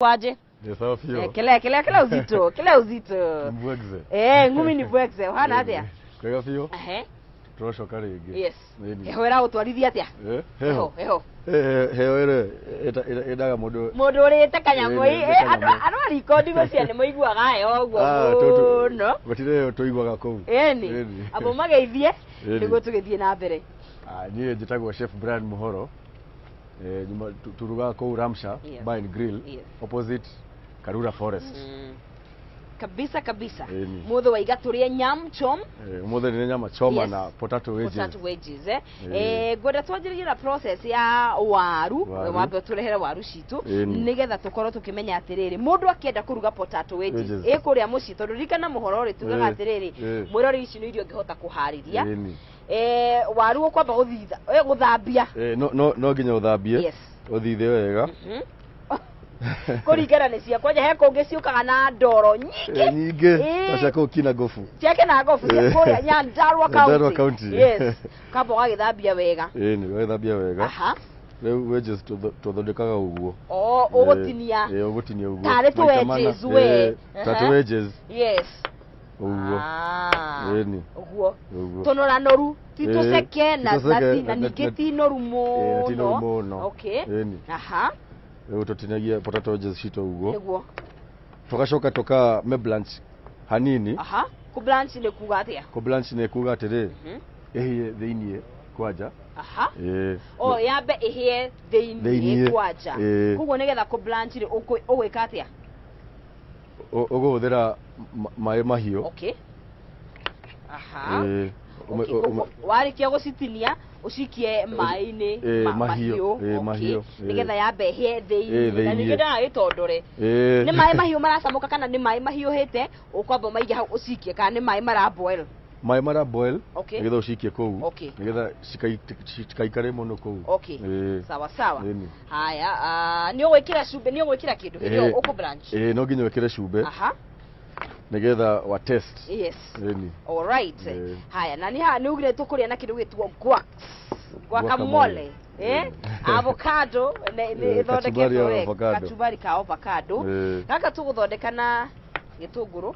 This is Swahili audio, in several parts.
Waje? Sawa fio. Kila uzito. Mbwegze. Ngumi ni mbwegze. Hana atia? Kwega fio? Turashoka ringi. Yes. Heho era utwarithia atia? Heho. Heho ere edaga mundu urite kanyamo ano arikodi gocia ni muiguaga heho guo no. Gutire tuiguaga kou. Eni. Abo mageithie niguo tugithie na mbere. Niĩ njĩtagwo Chef Brian Muhoro. Turuga kou Ramsha Bar and Grill opposite Karura Forest. Kabisa. Mutho waiga turie nyam chom. Mutho ni nyama choma na potato wedges. Gwenda twanjiririe na process ya waru, wambe turehere waru citu nigetha tukorwo tukimenya atiriri mundu akienda kuruga potato wedges ikuria muci tondu rikana muhoro ri tugaga atiriri mwirori ici ni irio ngihota kuhariria. Waru ukwamba guthambia. No nginya uthambie. Uthithe wega. Kurigana ni cia kwaje he kungi ciukaga na ndoro nyingi tacako kina gofu ciake na gofu kuria Nyandarua County. Yes kabo gagithambia wega. Ni gagithambia wega. Rĩu wedges tuthondekaga uguo. Ugutinia. Ugutinia uguo. Tare tu wedges we. Tatu wedges. Yes. Uguo. Ni. Uguo. Tonora noru tituseke na ningeti noru muno. Okay. Rĩu tutinagia potato wedges cito uguo. Niguo. Tugacoka toka me blanch hanini. Ku blanch ni kuga atia? Ku blanch ni kuga atiri. Ehie thiini kwaja. Yambe ihie thiini kwaja. Kuguo nigetha ku blanch ri ugwika atia? Uguthira mai mahiu. Okay. Warikia gucitinia ucikie mai-ini mahiu nigetha yambe hie thiini na nigetha itondore ni mai mahiu maracamuka kana ni mai mahiuhite ukwamba maige hau ucikie kana ni mai mara boil nigetha ucikie kou nigetha cikaikare muno kou. Sawa haya ni ugwikira cumbe ni ugwikira kindu hiyo uku branch no nginya wekire cumbe nigetha wa test. Yes. All right. Haya ni ugire tukuria na kindu gitwo guacamole avocado ni thondeketwo wega kachumbari ka avocado gaka tuguthondeka na gitunguru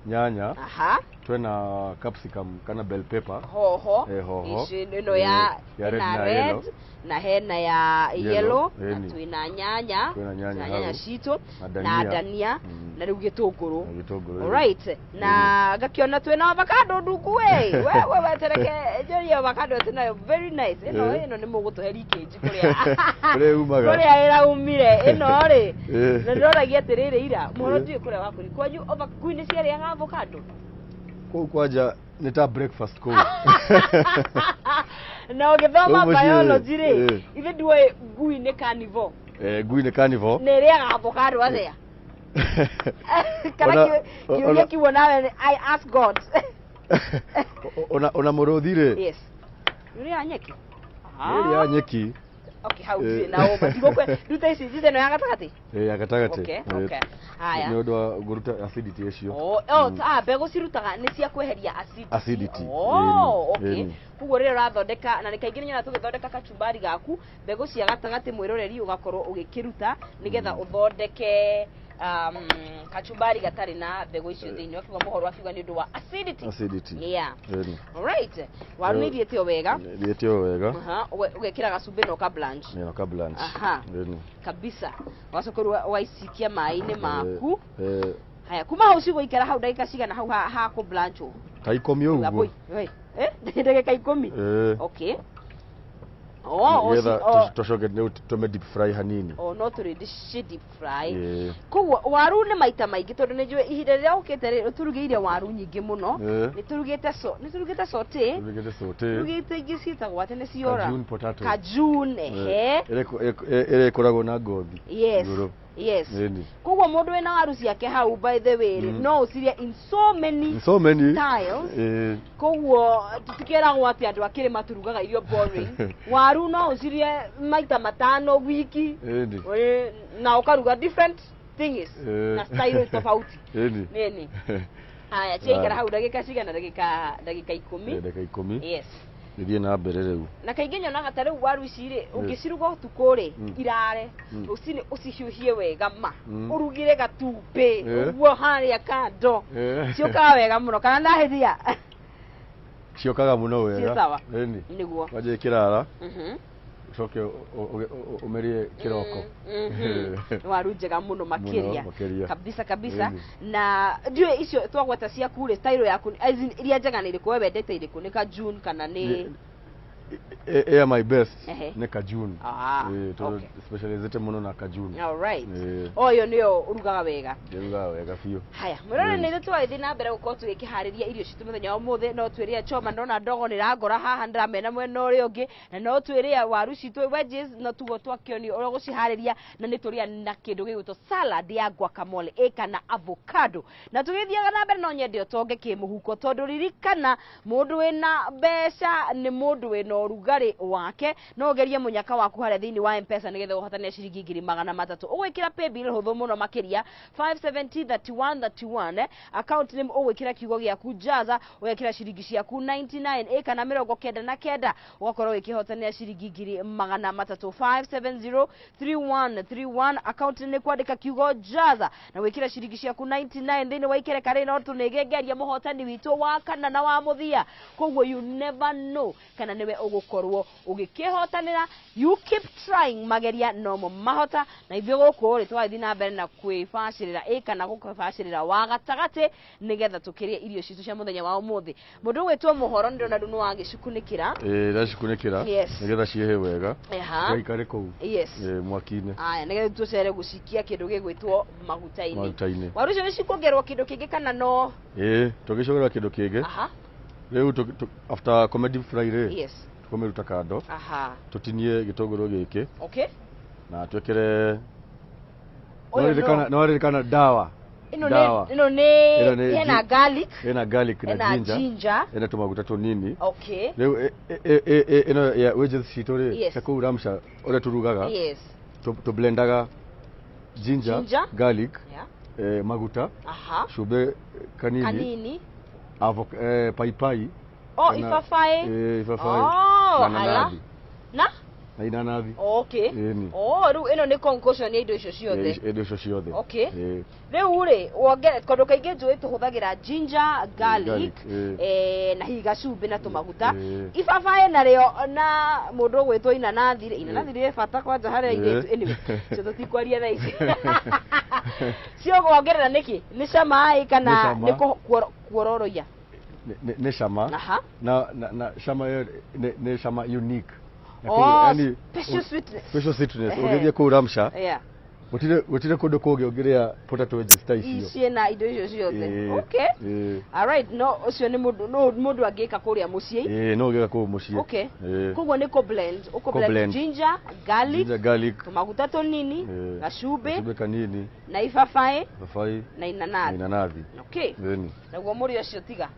nyanya twena capsicum kana bell pepper hoho ino ya red na hena ya yellow na twina nyanya cito na dania na riu gitunguru. Alright na gakiona twina avocado nduku we tereke jori avocado tena very nice ino ni mugutuhe leakage kuria iraumire ino ri na ndoragia atiriri ira muhoro ndio kuria wakuri kwanyu kwini ciari ya avocado kou kwaja ni ta breakfast kou na ugithoma biology ri ithe ndue ngui ni carnivore. Ngui ni carnivore ni riaga avocado athia kana kiuria kiwo nawe I ask God ona muruthire. Yes ria nyeki Okay, how do you know? But ruta ici no ya gatagati? Ya gatagati. Okay. Haya. Ni undu wa guruta acidity icio. Mbegu cirutaga ni cia kweheria acidity. Okay. Kuguo rire urathondeka na nikaingĩ nyona tugithondeka kachumbari gaku mbegu cia gatagati mwiroreri ugakorwo ugikiruta nigetha uthondeke kachumbari gatari na mbegu icio thiini wakiuga muhoro akiuga ni undu wa acidity. Yeah. Alright. Waru ni thietio wega. Ugekira gacumbi no ka blanch. Kabisa. Wacokorwo waicikia mai-ini maku. Haya kuma hau ciguikara hau ndagika cigana hau ha ku blanch ta 10 uguo. Ndagika 10. Okay. Tucoke tume deep fry hanini. No turi deep fry. Kuguo waru ni maita maingi tondu ni njue ihinda riria ukite turugiire waru nyingi muno ni turugite saute turugite ingi ciitagwo ati ni ciora kajun ere koragwo na ngothi. Yes. Kuguo mundu wina waru ciake hau by the way no ucirie in so many styles. Kuguo tutikiragwo ati andu akiri maturugaga irio boring. Waru no ucirie maita matano wiki. Na ukaruga different things na style tofauti. Nini? Haya, chekera hau dakika cigana dakika 10. Dakika 10. Yes. Githie na mbere riu. Na kaingĩ nyonaga ta rĩu waru ici rĩ ũngĩciruga ũtukũ rĩ irare rũcinĩ ũcihiũhie wega ma ũrugire gatumbĩ ũguo harĩa kando ciokaga wega mũno kana ndahĩtia ciokaga mũno wega nĩguo wanjie kĩrara ucoke umerie kiroko waru njega muno makiria kabisa na ndiwe icio twagweta cia kure style yaku iria njega nĩ ĩrĩkũ wendete ĩrĩkũ nĩ ka June kana nĩ my best nĩ ka June to specializate muno na ka June. All right oyo nĩyo urugaga wega biũ. Haya mũrore nĩ twathiĩ na mbere gũkorwo tũgĩkĩharĩria irio citũ mũthenya wa ũmũthĩ no twĩrĩa choma ndona ndogo nĩ rangora haha ndamena mwena ũrĩa ũngĩ na no twĩrĩa waru citũ wedges no tugo twakĩonio ũrĩa gũciharĩria na nĩ tũrĩa na kĩndũ gĩgwĩtwo salad ya guacamole kana avocado na tũgĩthiaga na mbere no nyende ũtonge kĩmũhuko tondũ ririkana mũndũ wĩna mbeca nĩ mũndũ wĩna ũrugarĩ wake no ũgerie mũnyaka waku harĩa thĩinĩ wa M-Pesa nĩgetha ũhotane ciringi 300 ũgwĩkĩra pay bill hũthũ mũno makĩria 5703131 account name ũgwĩkĩra kiugo gĩaku jaza ũgekĩra ciringi ciaku 99 kana 99 ũgakorwo ũkĩhotanĩra ciringi 300 5703131 account nĩ kwandĩka kiugo jaza na gwĩkĩra ciringi ciaku 99 thĩinĩ wa ikereka rĩ no tũnĩgengeria mũhotani witũ wa kana na wa mũthia koguo you never know kana nĩwe ũgũkorwo ũgĩkĩhotanĩra you keep trying mageria no mahota na ithuĩ gũkũ rĩ twathiĩ na mbere na kwĩbacĩrĩra kana gũkĩbacĩrĩra wa gatagatĩ nĩgetha tũkĩrĩe irio citũ cia mũthenya wa ũmũthĩ mũndũ wĩtwo mũhoro ndĩrona nĩ wagicukunĩkĩra ndacikunĩkĩra nĩgetha ciĩhe wega gaikare kũu mwaki-inĩ nĩgetha tũcere gũcikia kĩndũ gĩgwĩtwo maguta-inĩ waru icio nĩcikuongererwo kĩndũ kĩngĩ kana no tũgĩcogera kĩndũ kĩngĩ rĩu after comedy Friday tukomeruta kando tutinie gĩtũngũrũ gĩkĩ na twekere no ririkana dawa ĩno nĩ hena garlic na ginger ena tũmaguta tũnini rĩu ĩno ya wedges citũ rĩ ta kũu ramsha ũrĩa tũrugaga tũblendaga ginger garlic maguta cumbĩ kanini paipai ibabaĩ na inanathi rĩu ĩno nĩ concoction ya indo icio ciothe rĩu rĩ wongere tondũ kaingĩ njũĩ tũhũthagĩra ginger garlic na hihi gacumbĩ na tũmaguta ibabaĩ narĩo na mũndũ ũgwĩtwo inanathi rĩ bata kwanja harĩa irĩtu anyway cio tũtikwaria thaa ici cio wongerera nĩkĩ nĩ cama kana nĩ kuororoia nĩ cama na cama nĩ cama unique special sweetness ũgĩthiĩ kũu ramsha gũtirĩ kũndũ kũngĩ ũngĩrĩa potato wedges ta icio ciĩna indo icio ciothe alright no ũcio nĩ mũndũ angĩka kũrĩa mũciĩ no ũgĩka kũu mũciĩ koguo nĩ blend ginger garlic tũmaguta tũnini gacumbĩ kanini na ibabaĩ na inanathi naguo mũrĩ ũcio tiga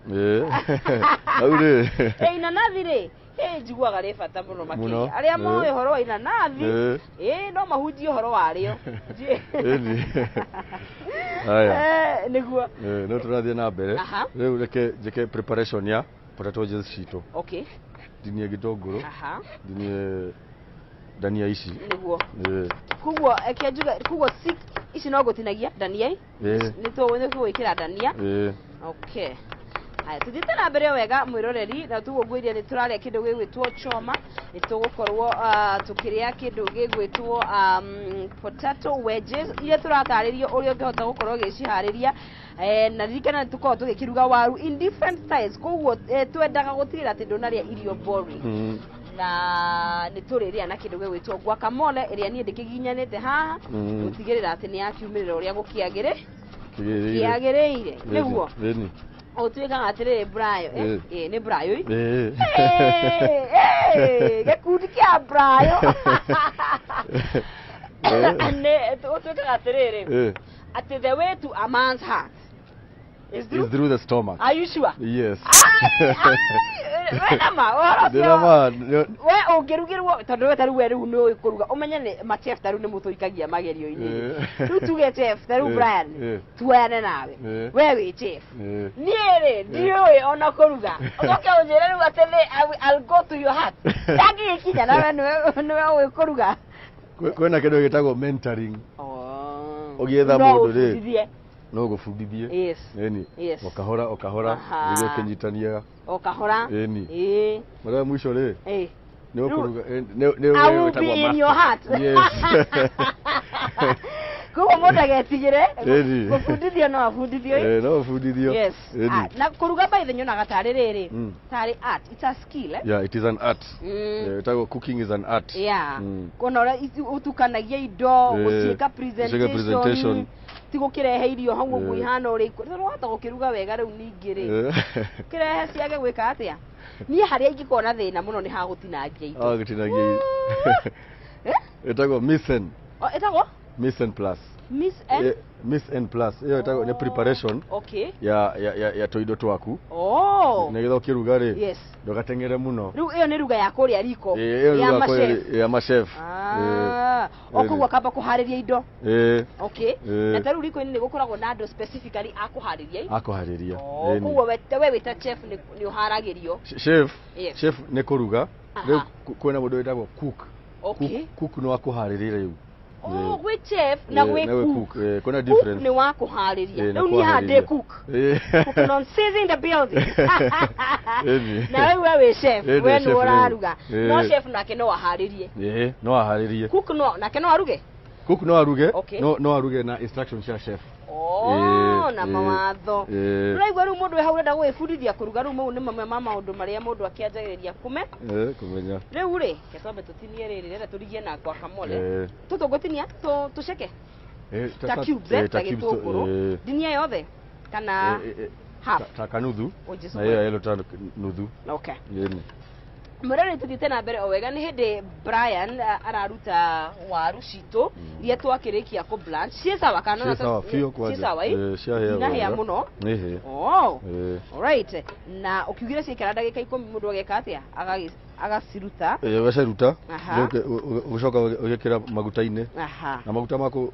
inanathi rĩ njiguaga rĩ bata mũno makĩria arĩa moĩ ũhoro wa inanathi no mahunjie ũhoro warĩo nĩguo no tũrathiĩ na mbere rĩu reke njĩke preparation ya potato wedges citũ ndinie gĩtũngũrũ ndinie dania ici nĩguo koguo koguo ici no gũtinagia dania nĩ tũgwĩkĩra dania haya tuthiĩte na mbere wega mwĩroreri na tũgũgwĩria nĩ tũrarĩa kĩndũ gĩgwĩtwo choma nĩ tũgũkorwo tũkĩrĩa kĩndũ gĩgwĩtwo potato wedges iria tũratarĩrio ũrĩa ũngĩhota gũkorwo ũgĩciharĩria na ririkana nĩ tũkorwo tũgĩkĩruga waru in different styles koguo twendaga gũtigĩrĩra atĩ ndũnarĩa irio boring na nĩ tũrĩrĩa na kĩndũ gĩgwĩtwo guacamole ĩrĩa niĩ ndĩkĩginyanĩte haha gũtigĩrĩra atĩ nĩ yakiumĩrĩra ũrĩa gũkĩagĩrĩire nĩguo ũtuĩkaga atĩrĩrĩ Brayo nĩ Brayo gĩkundi kĩa Brayo ũtuĩkaga atĩrĩrĩ atĩ the way to a man's heart is through the stomach. Are you sure? Yes. wena ma oro ndina ma we ungirugirwo tondu we taru we riu no ikuruga umenye ni ma chef taru ni muturikagia magerio-ini riu tuge chef taru Brian tuane nawe we wi chef niere ndiwe ona kuruga oke unjire riu atene I'll go to your heart tagi kinya nawe niwe kuruga kwena kindu gitagwo mentoring ogietha mundu ri no gufundithie yes eni okahora ndio kinyitania okahora eni mara mwisho ri ni ukuruga ni wetagwo in your heart yes kuko moda getigire gufundithio no afundithio no afundithio yes na kuruga by the nyona gatari riri tari art, it's a skill yeah, it is an art wetagwo cooking is an art yeah konora utukanagia indo guciika presentation tigo kirehe irio hau uguo ihana uri ro hata gukiruga wega riu ningi ri kirehe ciage gwika atia nie haria ingikona thina muno ni ha gutinangia indo gutinangia etagwo misen etagwo misen plus Miss N plus hiyo itago ni preparation ya toido twaku negetha ukiruga ri yes ndogatengere muno riu iyo ni ruga ya kuria riko ya machef okugwa kamba kuhariria indo na taru riko ni gukoragwo na ando specifically akuhariria okugwa we wita chef ni uharagirio chef ni kuruga riu kwena mundu witagwo cook no akuhariria riu we chef na we cook kuna difference ni wako hariria leo ni hade cook cook on season the building na we chef we no raruga no chef nake no aharirie no aharirie cook no nake no aruge no aruge na instructions ya chef na mawatho raigwa riu mundu haurenda gwifundithia kuruga riu mau ni mamwe ma maundu maria mundu akianjagiriria kumenya riu ri kesombe tutinie riri renda turigie na kwa kamole tutugutinia tuceke ta cubes ta gitunguru dinia yothe kana half ta kanuthu na hiyo yelo ta nuthu yeni murare tuthite na mbere owega ni hindi Brian araruta waru citu iria twakirikia ku blanch sawa kana na sawa na hia muno alright na ukiugira cikara ndagika 10 mundu ageka atia agaciruta ugaciruta ucoka ugekira maguta-ini na maguta mako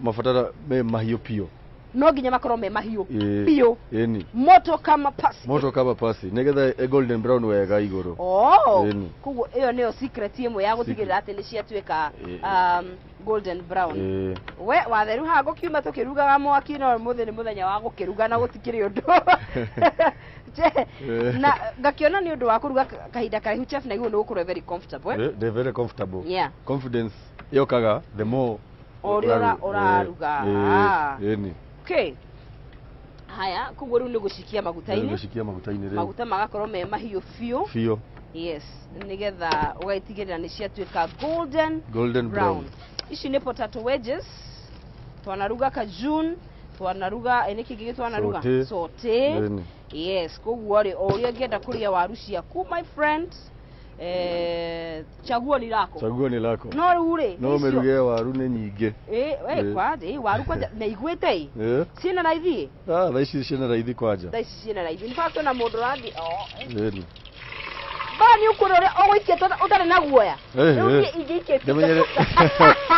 mafatara me mahiu pio no nginya makorwo me mahiu pio moto kama pasi negetha golden brown wega iguru kuguo iyo niyo secret imwe ya gutigirira ati ni ciatuika golden brown we watheru ha gukiuma tukirugaga mwaki no muthenya wa gukiruga na gutikiri undu na ngakiona ni undu wa kuruga kahinda karaihu chef na iguru nugukorwo very comfortable very comfortable confidence yokaga the more oraruga okay haya kuguo riu ni gucikia maguta-ini maguta magakorwo me mahiu fio yes nigetha ugaitigirira ni ciatuika golden brown ici ni potato wedges twanaruga kajun twanaruga eniki gigi twanaruga sote yes kuguo ri uria ngenda kuria waru ciaku my friend chaguo ni lako no rure no meruge waru ni nyinge we kwaje waru kwaje na igwete sina raithi thaici ciina raithi kwaja thaici ciina raithi in fact na mundu randi bani ukurore ogoikie utare na guoya riu ingike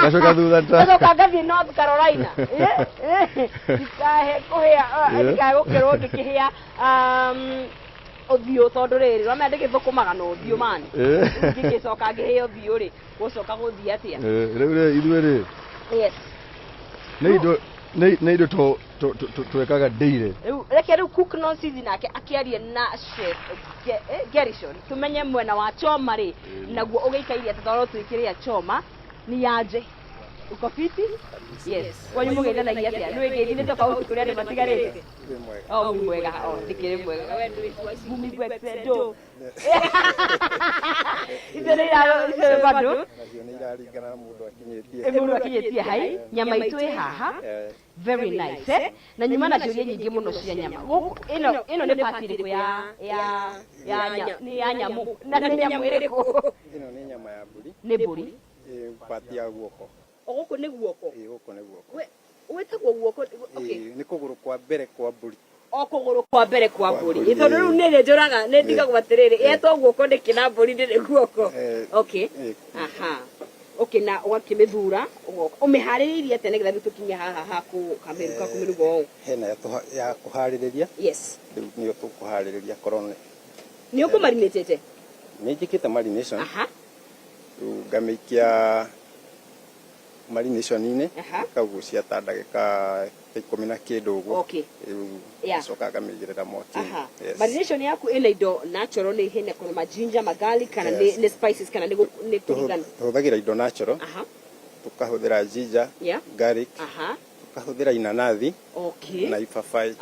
gacoka thutha gacoka gathie North Carolina ikahe kuhia ikahe gukirwo ngikihia othio tondu riri rwa mende githukumaga no othio mani ngigicoka ngiheo othio ri gucoka guthia atia riu ithuĩ ri yes nä indo twekaga daily riu reke riu cook no season nake akiarie na chef Gerishon tumenye mwena wa choma ri naguo ugeikairia tatoro twikiria choma ni yaje uko fiti yes wanyu mugeithanagia atia nĩ wĩngĩthithĩte kwa ũtukũrĩa andũ matigarĩte mwega ndikĩrĩ mwega we bumi gwexendo icio bado mũndũ akinyĩtie hai nyama itũ ĩ haha very nice na nyuma na ciũria nyingĩ mũno cia nyama ĩno nĩ pati ĩrĩkũ ya nyamũ na nĩ nyamũ ĩrĩkũ ĩno nĩ nyama ya mbũri nĩ mbũri pati ya guoko guku nĩ guoko guoko nĩ guoko we wetagwo guoko okay ni kuguru kwa mbere kwa mbũri okuguru kwa mbere kwa mburi ito riu nire njuraga ne ndiga gwatiriri eto guoko ndikina mburi ndire guoko okay aha okay na wakimithura umihariririe tene getha tukinye haha haku kameruka kumirugo hena ya kuhaririria yes niyo tukuhaririria korone niyo kumarinate ni jikita marination aha ngamikia marination ine kagucia ta ndagika 10 kindu uguo okay soka ngamigirira moki marination yaku ina indo natural ni hene kuna majinja magali kana ni spices kana ni kurigana tuhuthagira indo natural tukahuthira ginger garlic tukahuthira inanathi na ipapai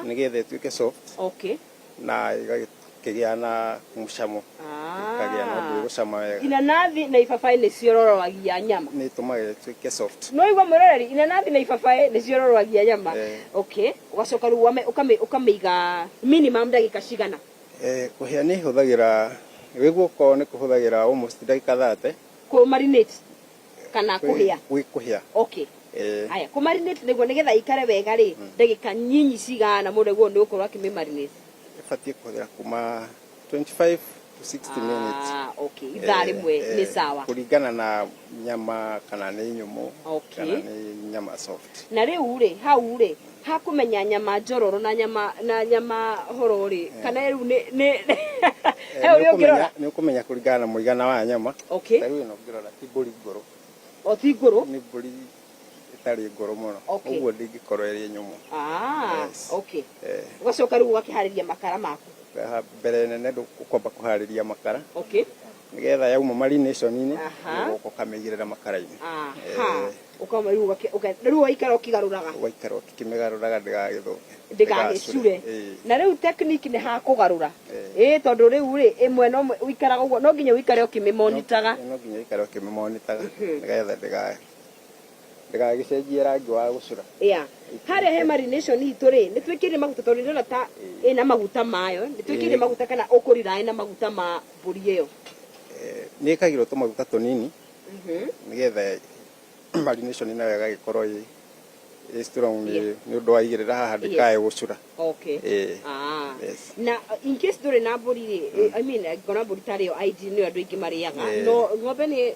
nigethe tuike soft na kigia na mucamo kagia na ndu gucama wega inanathi na ipapai ni ciororoagia nyama ni tumaga tuike soft no igwa murereri inanathi na ipapai ni ciororoagia nyama ugacoka ru ukamiga minimum ndagika cigana kuhia ni huthagira wiguo ko ni kuhuthagira almost ndagika 30 ku marinate kana kuhia kuhia haya ku marinate niguo nigetha ikare wega ri ndagika nyinyi cigana mundu guo ni ukorwa kimi marinate fatie kuhira kuma 25 to 60 minutes idhari mwe ni sawa kulingana na nyama kana ni nyumu kana ni nyama soft na riu ri hau ri hakumenya nyama njororo na nyama horori kana riu ni ni ukumenya kulingana na muigana wa nyama riu ino ngirora ti mburi ngoro ti ngoro ni mburi itari ngoro muno uguo ndingikorwo iri nyumu ugacoka riu ugakihariria makara maku mbere nene ukwamba kuhariria makara nigetha yauma marination ine ugoka ukamigirira makara-ini ukama riu waikara ukigaruraga waikara ukimigaruraga ndigagicure na riu technique ni ha kugarura tondu riu ri imwe no uikaraga uguo no nginya uikare ukimimonitaga no nginya uikare ukimimonitaga nigetha ndigagicenjie rangi wa gucura haria he marination itu ri ni twikire maguta tondu ndona ta ina maguta mayo ni twikire maguta kana ukurira ina maguta ma mburi iyo ni kagiro to maguta tonini nigetha marination ina wega gikorwo strong ni undu wa igirira haha ndikae gucura na in case dore na mburi ri I mean gona mburi tari yo ID ni andu ingi mariaga no ng'ombe ni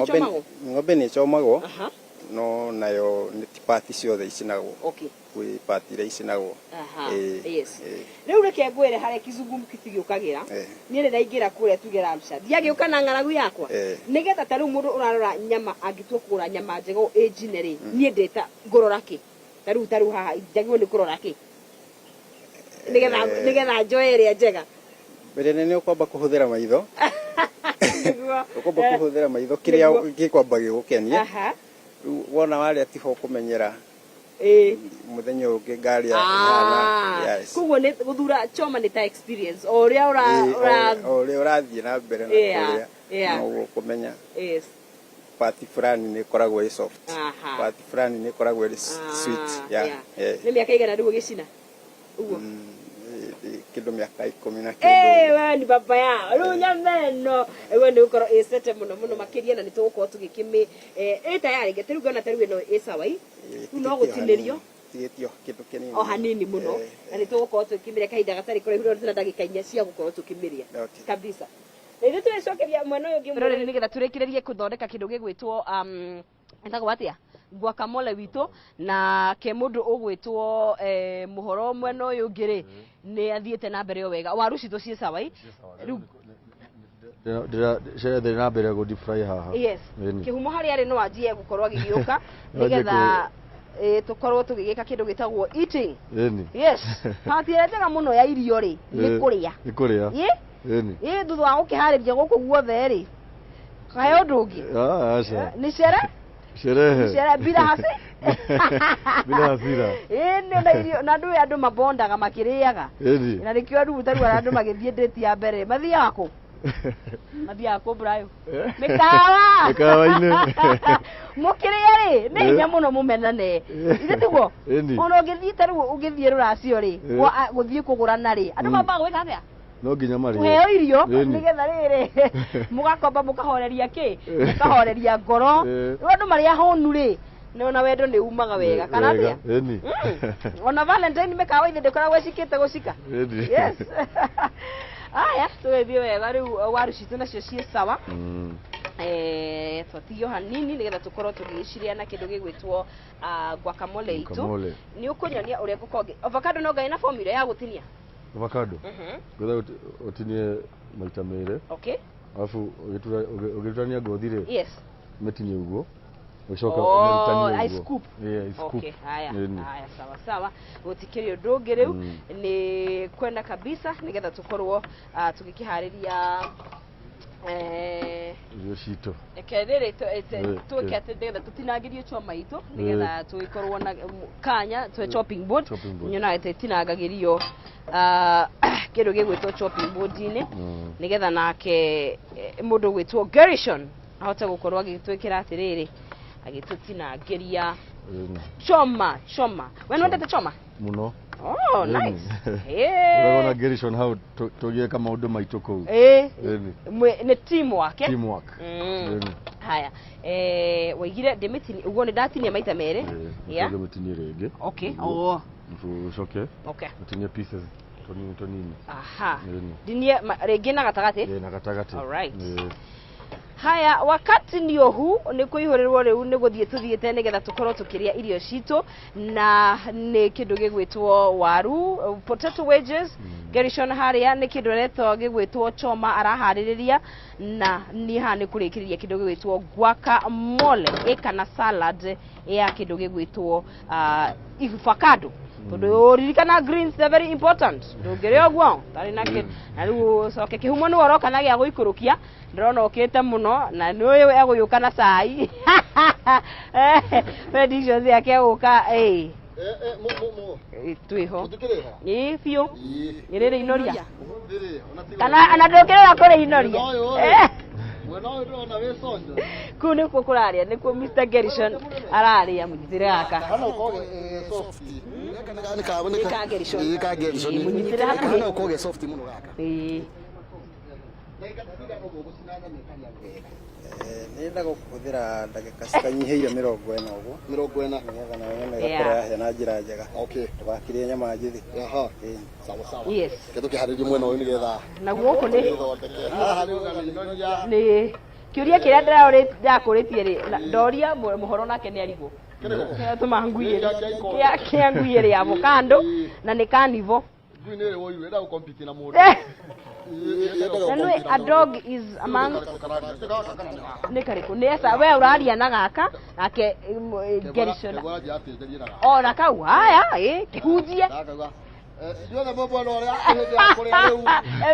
chomagwo ng'ombe ni chomagwo no nayo ni tipati ciothe icinagwo kwi pati ria icinagwo riu reke ngwire haria kizungumu kitigiukagira ni rira ingira kuria tugera mca ndiagiuka na ng'aragu yakwa nigetha ta riu mundu urarora nyama angitua kugura nyama njego ejine ri ni ndeta ngorora ki ta riu haha njagirwo ni kurora ki nigetha njoe ria njega mbere nene ukwamba kuhuthira maitho ukwamba kuhuthira maitho kiria gikwamba gigukenia wona wale atiho kumenyera muthenya ungi ngari yana kuguo ni guthura choma ni ta experience oria urathie na mbere na kuria no kumenya pati fulani ni koragwo soft pati fulani ni koragwo sweet ni miaka igana riu gicina uguo kindu miaka 10 na kindu we ni baba ya riu nyameno we ni ukoro isete muno makiria na nitugukorwo tugikimi tayari ngetiru ngona tariu ino isawai no gutinirio tigitio kindu kinini hanini muno na nitugukorwo tukimiria kahinda gatari kore hiro tuna ndagika 4 cia gukorwo tukimiria kabisa ndio tucokeria mwena uyu ngi murori nigetha turekirerie kuthondeka kindu gigwitwo ndagwo atia guacamole witu na ke mundu ugwitwo muhoro mwena uyu ngiri ni athiete na mbere wega waru citu cie sawai riu ndira na mbere go deep fry haha kihumo hari ari no ajie gukorwa gigiuka nigetha tukorwo tugigika kindu gitagwo eating pati njega muno ya irio ri ni kuria thutha wa gukihariria guku guothe ri kae undu ungi ni sherehe bila hasi bila hasira na irio na andu mabondaga makiriaga na nikio andu taru andu magithie date ya mbere mathia wako Brayo mikawa-ini mukiria ri ni nya muno mumenane ithe tiguo ono ngithie taru ugithie ruracio ri guthie kugurana ri andu mamba gwika atia no nginya mari heo irio nigetha riri mugakomba mukahoreria ki mukahoreria ngoro andu mari ahonu ri Nona wendo ni umaga wega kana atia eni ona Valentine mekawa inde ndekora gwicikite gucika yes aya tuwethie wega riu waru citu nacio cie sawa twatigio hanini nigetha tukorwo tugiciria na kindu gigwitwo guacamole itu ni ukunyonia uria ngukonge avocado no ngai na formula ya gutinia avocado gutha utinie maita mere okay alafu ugiturania ngothi ri yes metinie uguo ucoka ugiturania ice scoop yeah scoop okay haya sawa sawa gutikirio ndungi riu ni kwenda kabisa nigetha tukorwo tugikihariria iyo cito ekerere tuwekete nigetha tutinangirie choma itu nigetha tugikorwo na kanya twe chopping board nyona itinangagirio kindu gigwitwo chopping board ine nigetha nake mundu gwitwo Gershon ahote gukorwo agitwikira atiriri agitutinangiria choma we nwendete choma muno oh nice urabona Gershon how tugieka maundu maitu kou ni teamwork haya waigire ndimitini uguo ni ndatinia maita mere ndimitinie ringi okay ucoke utinie pieces tonini aha dinie ringi na gatagati na gatagati all right haya wakati ndio huu ni kuihorirwo riu ni guthie tuthiete nigetha tukorwo tukiria irio citu na ni kindu gigwitwo waru potato wedges Gershon haria ni kindu retwo gigwitwo choma arahaririria na ni hani kurikiriria kindu gigwitwo guacamole kana salad ya kindu gigwitwo avocado tondu ririkana greens are very important ndungiria guo tari na kindu na riu soke kihumo ni woroka na gia guikurukia ndrona okete muno na ni uyu eguyuka na cai predictions yake guka twiho ni fiu irire inoria kana anadokera kore inoria kune kokuraria nikuo Mr Gershon araria munyitire gaka kana ukoge soft ka Gershon munyitire haka kana ukoge soft muno gaka nenda gukuthira ndagika cikanyiheire 40 uguo 40 nigetha nawe nigakora yahya na njira njega okay tugakirie nyama njithi aha sawa yes keto kiharirie mwena uyu nigetha na guoko ni aha ni ugana ni kiuria kiria ndakuritie ri ndoria muhoro nake ni arigwo tumanguie kia nguie ri avocado na ni carnivore gwine ri woiru enda gucompete na mundu Anyway, a dog is among Nikariku. Nesa we uraria na gaka nake Gershon. Oh nakau haya kihujie. Ndiona bobo no ria hende akuria riu.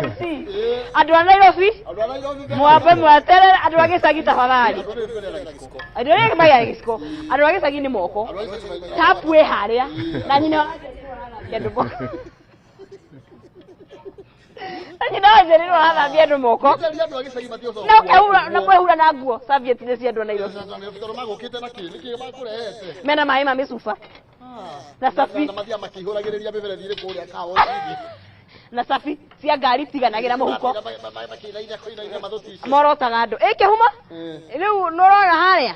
MC. Andu a Nairobi. Mwambe mwatere andu agicagi tafadhali. Andu ria maya giciko. Andu agicagi ni moko. Tapu e haria. Na nyina kendu bo. Nyina njerero hathambia andu moko. Na kehura na kwehura na nguo. Serviette ni cia andu a Nairobi. Mena mai ma misufa. Na safi. Na mathia makihuragiriria bebere thire kuria kawo. Na safi cia ngari tiganagira muhuko. Morotaga andu. Kehuma? Riu norona haria.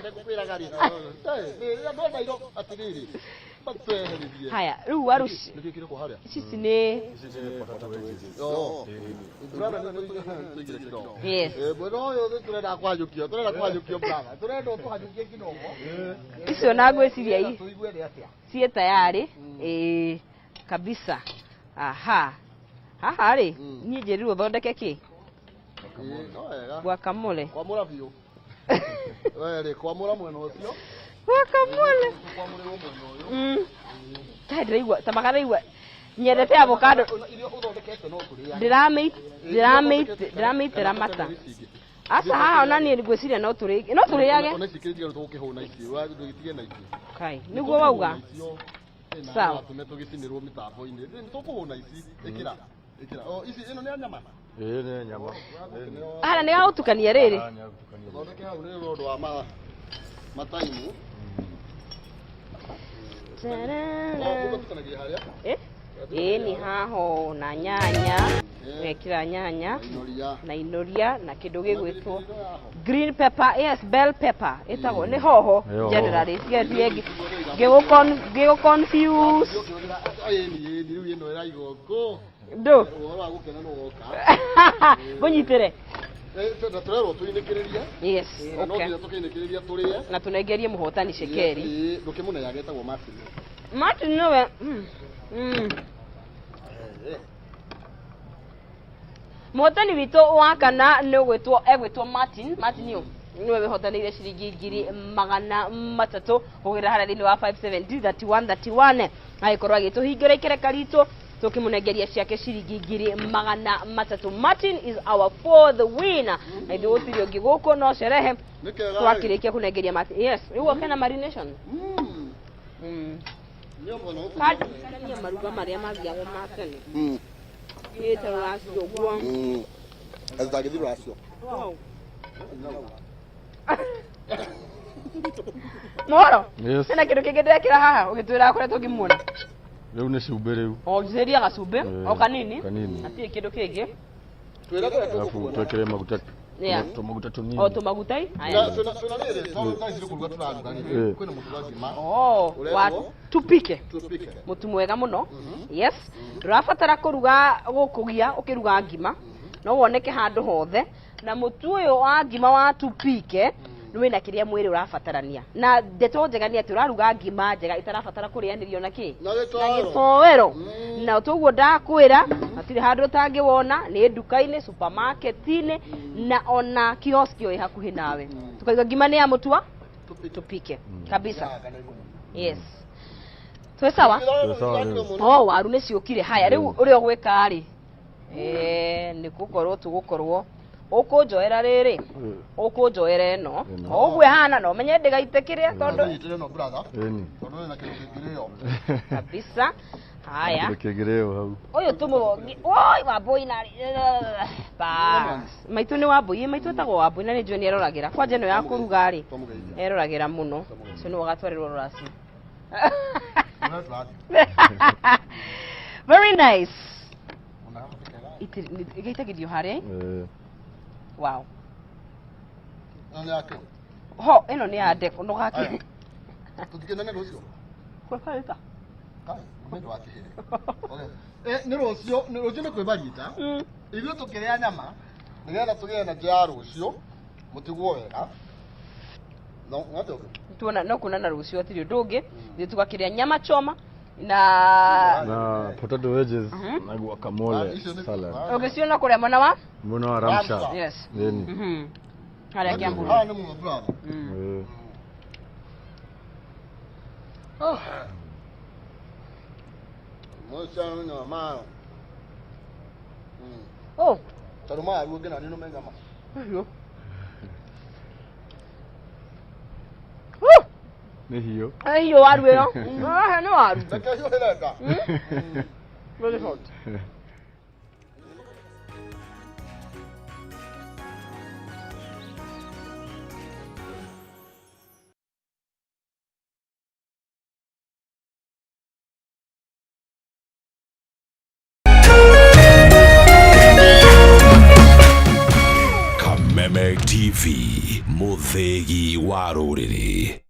Haya, riu waru cici ni yes. Bwana uyu turenda kwajukio brother. Turenda tuhajukio kidogo. Icio na ngwiciria i. Sie tayari. Kabisa. Aha. Haha ri, nie njeri uthondeke ki? Guacamole. Kwamura biu. Were kwamura mwena ucio. Guacamole. Ndaigua, tamagaraigua. Nyendete avocado. Ndiramite ramata. Asa haha onani ngwiciria no turiage. Ona cikirithia tukihuna icio, ndugitige na icio. Kai, niguo wauga. Sawa. Tumetugicinirwo mitambo-ini. Tukuhuna ici, ikira. Oh, ici ino ni nyama. Ni nyama. Ara ni gautukania riri. Thondeke hau ni rondo wa mataimu. Ni haho na nyanya. wekira nyanya na inoria na kindu gigwitwo green pepper, yes, bell pepper etago ni hoho generally sigathie gigo confuse ndo bonyitire yes, okay. Na tunegerie muhotani Shekeri Martin nowe muhotani wito wa kana no gwetwo Martin yo niwe wehotanire ciringi 300 kugira harani wa 570 aikorwa gituhingira ikereka rito tukimunegeria ciake ciringi 300. Martin is our fourth winner na ndio utirio giguko no sherehe twakirikia kunegeria Martin. Yes, iwo kana marination kadi ni maruga maria magiago Martin eta rasio gwa azagithiro rasio Moro ena kindu kingidekira haha ugitwira kure tugimuna Leo ni cumbe riu. O zeria gacumbe o kanini. Ati kindu kingi. Twira alafu twekere maguta. Tumaguta tunini. O tumaguta hii. Haya. Tupike. Mutu mwega muno. Yes. Turabatara kuruga gukugia ukiruga ngima. No woneke handu hothe na mutu uyu wa ngima wa tupike nwe na kiria mwiri urabatarania na ndeto njega ni ati uraruga ngima njega itarabatara kurianirio na ki na gitowero na tuguo ndakwira atiri handu tangiwona ni nduka-ini supermarket-ini na ona kioski oi hakuhi nawe tukaiga ngima ni ya mutua tupike kabisa. Yes, twe sawa. Oh, waru ni ciukire. Haya riu uri ogwika ri ni gukorwo tugukorwo ukunjoera riri ukunjoera ino ogwe hana no menye ndigaite kiria tondu no brother tondu na kirio kabisa. Haya kigireo hau uyu tumu oi waboi na ba maitu ni waboi maitu tago waboi na ni joni eroragira kwa jeno ya kuruga ri eroragira muno so ni wagatwarirwo rasi very nice. Igaita gidio hare wow. Ho, eno ni ade kono gaki. Tutikena negocio. Kwa kaleta. Kai, mwendo wake. Okay. Negocio ne kwebarita. Ibyo tukirea nyama. Nigetha tugire na njia rucio. Mutigwo wega. No, ngatoke. Tuona no kuna na rucio atiri ndungi. Ndi tugakiria nyama choma na potato wedges na guacamole salad. Ugiciona kuria mwana wa Ramsha. Yes. Then haya kiambu. Ah, ni mwa brother. Oh. Mocha na mama. Oh. Taruma aruge na nino menga ma. Yo. Ni hiyo. Hiyo waru yo. Ah, no waru. Nakasho helaka. Very hot. Kameme TV, muthegi wa ruriri.